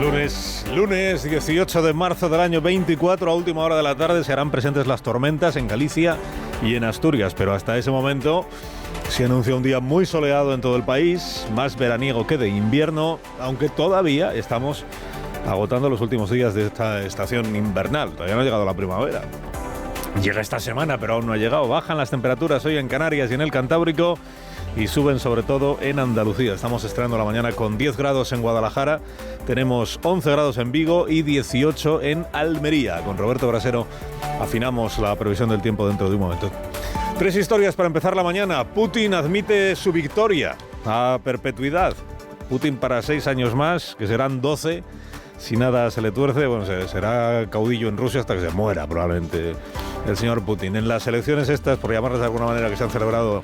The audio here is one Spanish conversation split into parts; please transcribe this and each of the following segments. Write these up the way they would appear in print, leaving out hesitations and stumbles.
Lunes 18 de marzo del año 24, a última hora de la tarde, se harán presentes las tormentas en Galicia y en Asturias, pero hasta ese momento se anuncia un día muy soleado en todo el país, más veraniego que de invierno, aunque todavía estamos agotando los últimos días de esta estación invernal. Todavía no ha llegado la primavera. Llega esta semana, pero aún no ha llegado. Bajan las temperaturas hoy en Canarias y en el Cantábrico y suben sobre todo en Andalucía. Estamos estrenando la mañana con 10 grados en Guadalajara, tenemos 11 grados en Vigo y 18 en Almería. Con Roberto Brasero afinamos la previsión del tiempo dentro de un momento. 3 historias para empezar la mañana. Putin admite su victoria a perpetuidad. Putin para 6 años más, que serán 12. Si nada se le tuerce, bueno, será caudillo en Rusia hasta que se muera, probablemente, el señor Putin. En las elecciones estas, por llamarlas de alguna manera, que se han celebrado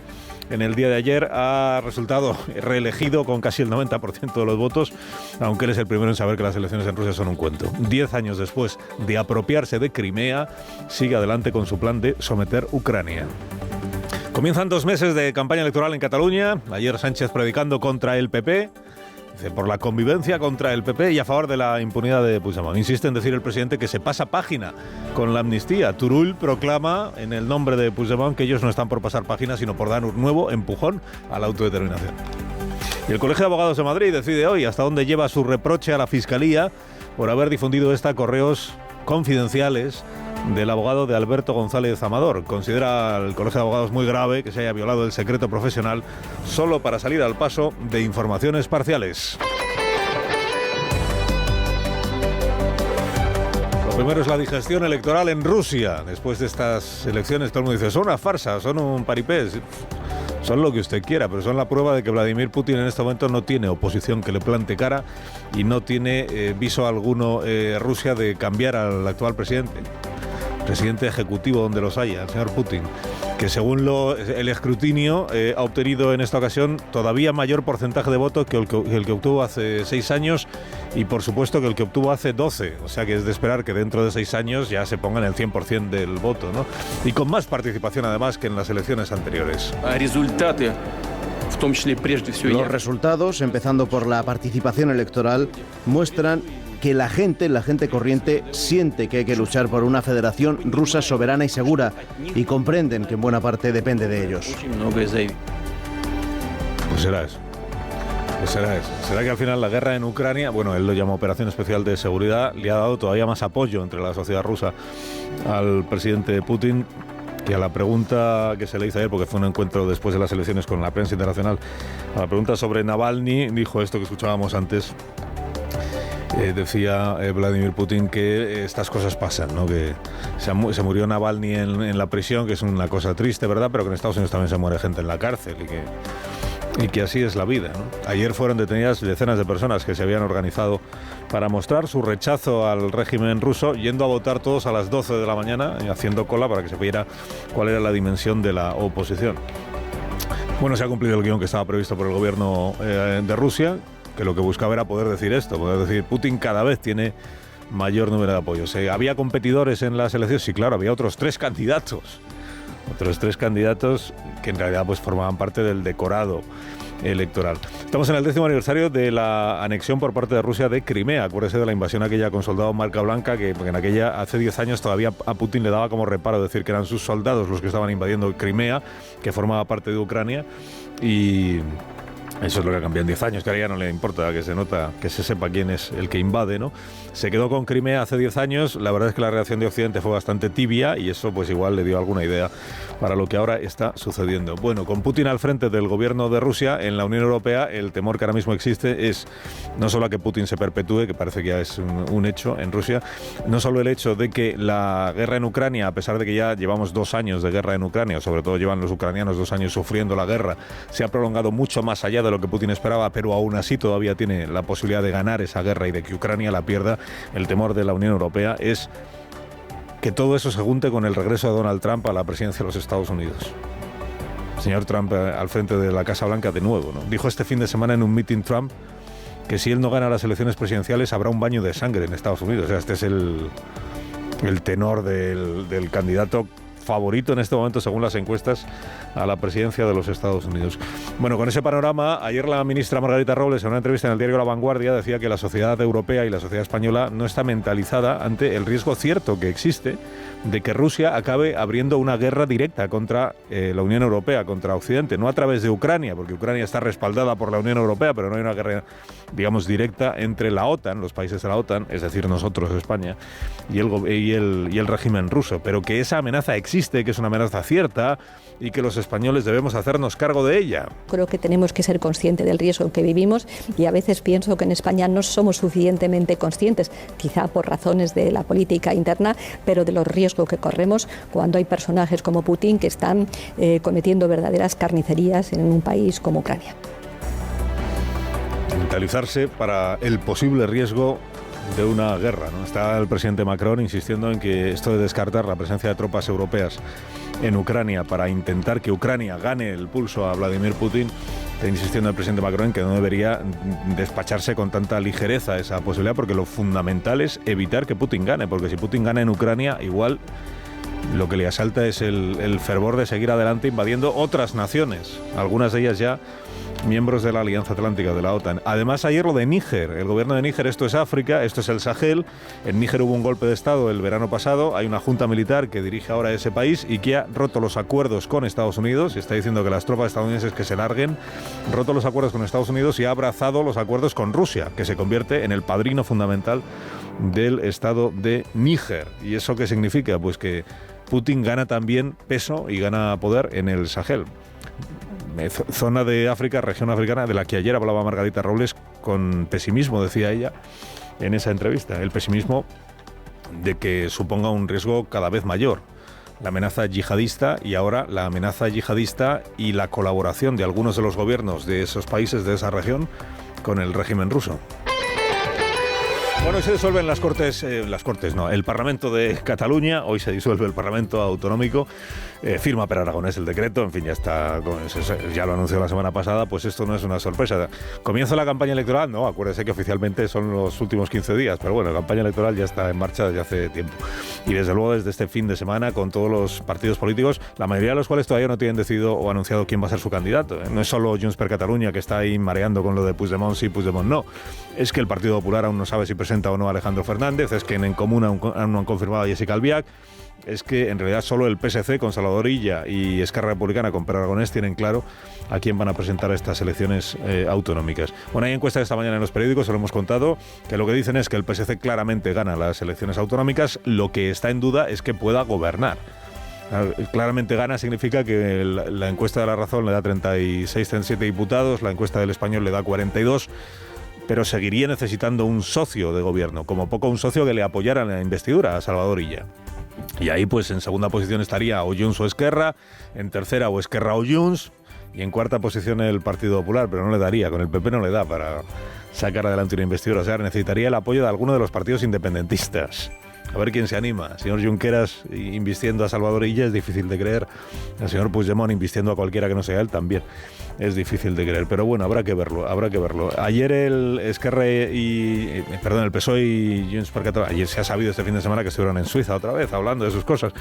en el día de ayer, ha resultado reelegido con casi el 90% de los votos, aunque él es el primero en saber que las elecciones en Rusia son un cuento. 10 años después de apropiarse de Crimea, sigue adelante con su plan de someter Ucrania. Comienzan 2 meses de campaña electoral en Cataluña. Ayer Sánchez predicando contra el PP. Por la convivencia contra el PP y a favor de la impunidad de Puigdemont. Insiste en decir el presidente que se pasa página con la amnistía. Turull proclama en el nombre de Puigdemont que ellos no están por pasar página, sino por dar un nuevo empujón a la autodeterminación. Y el Colegio de Abogados de Madrid decide hoy hasta dónde lleva su reproche a la Fiscalía por haber difundido correos confidenciales del abogado de Alberto González Amador. Considera el Colegio de Abogados muy grave que se haya violado el secreto profesional solo para salir al paso de informaciones parciales. Lo primero es la digestión electoral en Rusia. Después de estas elecciones todo el mundo dice, son una farsa, son un paripé. Son lo que usted quiera, pero son la prueba de que Vladimir Putin en este momento no tiene oposición que le plante cara y no tiene viso alguno Rusia de cambiar al actual presidente ejecutivo donde los haya, el señor Putin, que según el escrutinio ha obtenido en esta ocasión todavía mayor porcentaje de votos que el que obtuvo hace 6 años y por supuesto que el que obtuvo hace 12, o sea que es de esperar que dentro de 6 años ya se pongan el 100% del voto, ¿no? Y con más participación además que en las elecciones anteriores. Los resultados, empezando por la participación electoral, muestran que la gente corriente siente que hay que luchar por una federación rusa soberana y segura y comprenden que en buena parte depende de ellos. Pues será eso. ¿Será que al final la guerra en Ucrania, bueno, él lo llama Operación Especial de Seguridad, le ha dado todavía más apoyo entre la sociedad rusa al presidente Putin? Y a la pregunta que se le hizo ayer, porque fue un encuentro después de las elecciones con la prensa internacional, a la pregunta sobre Navalny, dijo esto que escuchábamos antes. Decía Vladimir Putin que estas cosas pasan, ¿no? Que se murió Navalny en la prisión, que es una cosa triste, ¿verdad? Pero que en Estados Unidos también se muere gente en la cárcel y que así es la vida, ¿no? Ayer fueron detenidas decenas de personas que se habían organizado para mostrar su rechazo al régimen ruso, yendo a votar todos a las 12 de la mañana, haciendo cola para que se viera cuál era la dimensión de la oposición. Bueno, se ha cumplido el guión que estaba previsto por el gobierno de Rusia, que lo que buscaba era poder decir esto, poder decir Putin cada vez tiene mayor número de apoyos. ¿Había competidores en las elecciones? Sí, claro, había otros 3 candidatos. Otros 3 candidatos que en realidad pues formaban parte del decorado electoral. Estamos en el 10º aniversario de la anexión por parte de Rusia de Crimea. Acuérdese de la invasión aquella con soldados marca blanca, que en aquella hace 10 años todavía a Putin le daba como reparo decir que eran sus soldados los que estaban invadiendo Crimea, que formaba parte de Ucrania, y eso es lo que ha cambiado en 10 años, que ahora ya no le importa, que se nota, que se sepa quién es el que invade, ¿no? Se quedó con Crimea hace 10 años, la verdad es que la reacción de Occidente fue bastante tibia y eso pues igual le dio alguna idea para lo que ahora está sucediendo. Bueno, con Putin al frente del gobierno de Rusia, en la Unión Europea, el temor que ahora mismo existe es no solo a que Putin se perpetúe, que parece que ya es un hecho en Rusia, no solo el hecho de que la guerra en Ucrania, a pesar de que ya llevamos 2 años de guerra en Ucrania, sobre todo llevan los ucranianos 2 años sufriendo la guerra, se ha prolongado mucho más allá de lo que Putin esperaba, pero aún así todavía tiene la posibilidad de ganar esa guerra y de que Ucrania la pierda. El temor de la Unión Europea es que todo eso se junte con el regreso de Donald Trump a la presidencia de los Estados Unidos. El señor Trump al frente de la Casa Blanca de nuevo, ¿no? Dijo este fin de semana en un meeting Trump que si él no gana las elecciones presidenciales habrá un baño de sangre en Estados Unidos. O sea, este es el tenor del candidato favorito en este momento, según las encuestas, a la presidencia de los Estados Unidos. Bueno, con ese panorama, ayer la ministra Margarita Robles, en una entrevista en el diario La Vanguardia, decía que la sociedad europea y la sociedad española no está mentalizada ante el riesgo cierto que existe de que Rusia acabe abriendo una guerra directa contra la Unión Europea, contra Occidente, no a través de Ucrania, porque Ucrania está respaldada por la Unión Europea, pero no hay una guerra, digamos, directa entre la OTAN, los países de la OTAN, es decir, nosotros, España, y el régimen ruso, pero que esa amenaza existe, que es una amenaza cierta y que los españoles debemos hacernos cargo de ella. Creo que tenemos que ser conscientes del riesgo en que vivimos y a veces pienso que en España no somos suficientemente conscientes, quizá por razones de la política interna, pero de los riesgos que corremos cuando hay personajes como Putin que están cometiendo verdaderas carnicerías en un país como Ucrania. Mentalizarse para el posible riesgo de una guerra, ¿no? Está el presidente Macron insistiendo en que esto de descartar la presencia de tropas europeas en Ucrania para intentar que Ucrania gane el pulso a Vladimir Putin, está insistiendo el presidente Macron en que no debería despacharse con tanta ligereza esa posibilidad, porque lo fundamental es evitar que Putin gane, porque si Putin gana en Ucrania, igual lo que le asalta es el fervor de seguir adelante invadiendo otras naciones, algunas de ellas ya miembros de la Alianza Atlántica, de la OTAN. Además, ayer lo de Níger, el gobierno de Níger, esto es África, esto es el Sahel. En Níger hubo un golpe de Estado el verano pasado, hay una junta militar que dirige ahora ese país y que ha roto los acuerdos con Estados Unidos, y está diciendo que las tropas estadounidenses que se larguen, roto los acuerdos con Estados Unidos y ha abrazado los acuerdos con Rusia, que se convierte en el padrino fundamental del Estado de Níger. ¿Y eso qué significa? Pues que Putin gana también peso y gana poder en el Sahel. Zona de África, región africana, de la que ayer hablaba Margarita Robles con pesimismo, decía ella en esa entrevista. El pesimismo de que suponga un riesgo cada vez mayor. La amenaza yihadista y ahora la amenaza yihadista y la colaboración de algunos de los gobiernos de esos países, de esa región, con el régimen ruso. Bueno, se disuelven el Parlamento de Cataluña, hoy se disuelve el Parlamento Autonómico, firma Per Aragonés el decreto, en fin, ya lo anunció la semana pasada, pues esto no es una sorpresa. ¿Comienza la campaña electoral? No, acuérdese que oficialmente son los últimos 15 días, pero bueno, la campaña electoral ya está en marcha desde hace tiempo. Y desde luego desde este fin de semana, con todos los partidos políticos, la mayoría de los cuales todavía no tienen decidido o anunciado quién va a ser su candidato. No es solo Junts per Catalunya, que está ahí mareando con lo de Puigdemont sí, Puigdemont no. Es que el Partido Popular aún no sabe si presenta o no a Alejandro Fernández, es que en Común aún no han confirmado a Jessica Albiach, es que en realidad solo el PSC con Salvador Illa y Esquerra Republicana con Per Aragonés tienen claro a quién van a presentar estas elecciones autonómicas. Bueno, hay encuestas esta mañana en los periódicos, se lo hemos contado, que lo que dicen es que el PSC claramente gana las elecciones autonómicas, lo que está en duda es que pueda gobernar. Claramente gana significa que la encuesta de La Razón le da 36, 37 diputados, la encuesta del Español le da 42, pero seguiría necesitando un socio de gobierno, como poco un socio que le apoyara en la investidura a Salvador Illa. Y ahí pues en segunda posición estaría o Junts o Esquerra, en tercera o Esquerra o Junts, y en cuarta posición el Partido Popular, pero no le daría, con el PP no le da para sacar adelante una investidura, o sea, necesitaría el apoyo de alguno de los partidos independentistas. A ver quién se anima. El señor Junqueras invistiendo a Salvador Illa es difícil de creer. El señor Puigdemont invistiendo a cualquiera que no sea él también es difícil de creer. Pero bueno, habrá que verlo. Ayer el PSOE y Junts per Catalunya, ayer se ha sabido este fin de semana que estuvieron en Suiza otra vez hablando de sus cosas.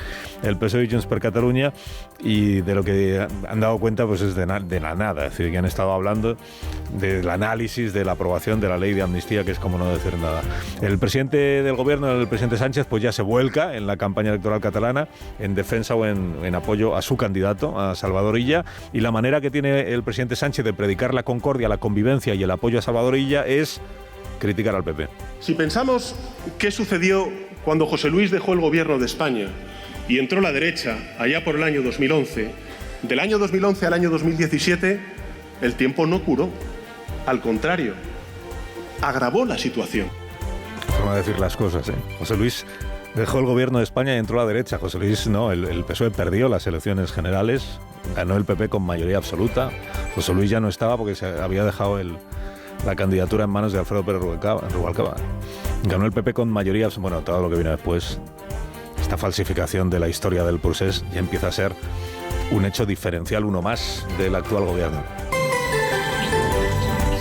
El PSOE y Junts per Catalunya, y de lo que han dado cuenta pues es de la nada. Es decir, que han estado hablando del análisis de la aprobación de la ley de amnistía, que es como no decir nada. El presidente del gobierno, el presidente Sánchez, pues ya se vuelca en la campaña electoral catalana en defensa o en apoyo a su candidato, a Salvador Illa, y la manera que tiene el presidente Sánchez de predicar la concordia, la convivencia y el apoyo a Salvador Illa es criticar al PP. Si pensamos qué sucedió cuando José Luis dejó el gobierno de España y entró la derecha allá por el año 2011, del año 2011 al año 2017, el tiempo no curó, al contrario, agravó la situación. Forma de decir las cosas, ¿eh? José Luis dejó el gobierno de España y entró a la derecha. José Luis no, el PSOE perdió las elecciones generales, ganó el PP con mayoría absoluta. José Luis ya no estaba porque se había dejado la candidatura en manos de Alfredo Pérez Rubalcaba. Ganó el PP con mayoría, bueno, todo lo que vino después, esta falsificación de la historia del procés ya empieza a ser un hecho diferencial, uno más del actual gobierno.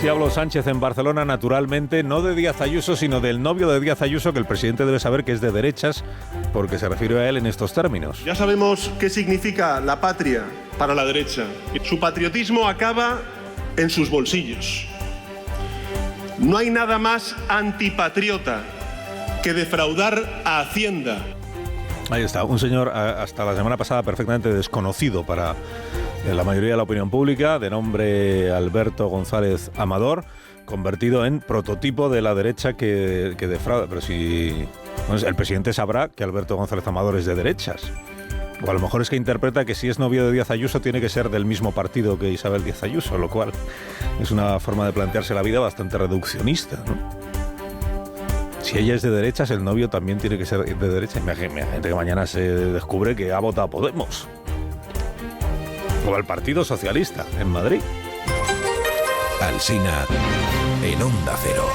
Sí habló Sánchez en Barcelona, naturalmente, no de Díaz Ayuso, sino del novio de Díaz Ayuso, que el presidente debe saber que es de derechas, porque se refirió a él en estos términos. Ya sabemos qué significa la patria para la derecha. Su patriotismo acaba en sus bolsillos. No hay nada más antipatriota que defraudar a Hacienda. Ahí está, un señor hasta la semana pasada perfectamente desconocido para la mayoría de la opinión pública, de nombre Alberto González Amador, convertido en prototipo de la derecha que defrauda. Pero si bueno, el presidente sabrá que Alberto González Amador es de derechas. O a lo mejor es que interpreta que si es novio de Díaz Ayuso tiene que ser del mismo partido que Isabel Díaz Ayuso, lo cual es una forma de plantearse la vida bastante reduccionista, ¿no? Si ella es de derechas, el novio también tiene que ser de derechas. Imagínate que mañana se descubre que ha votado a Podemos o al Partido Socialista en Madrid. Alsina en Onda Cero.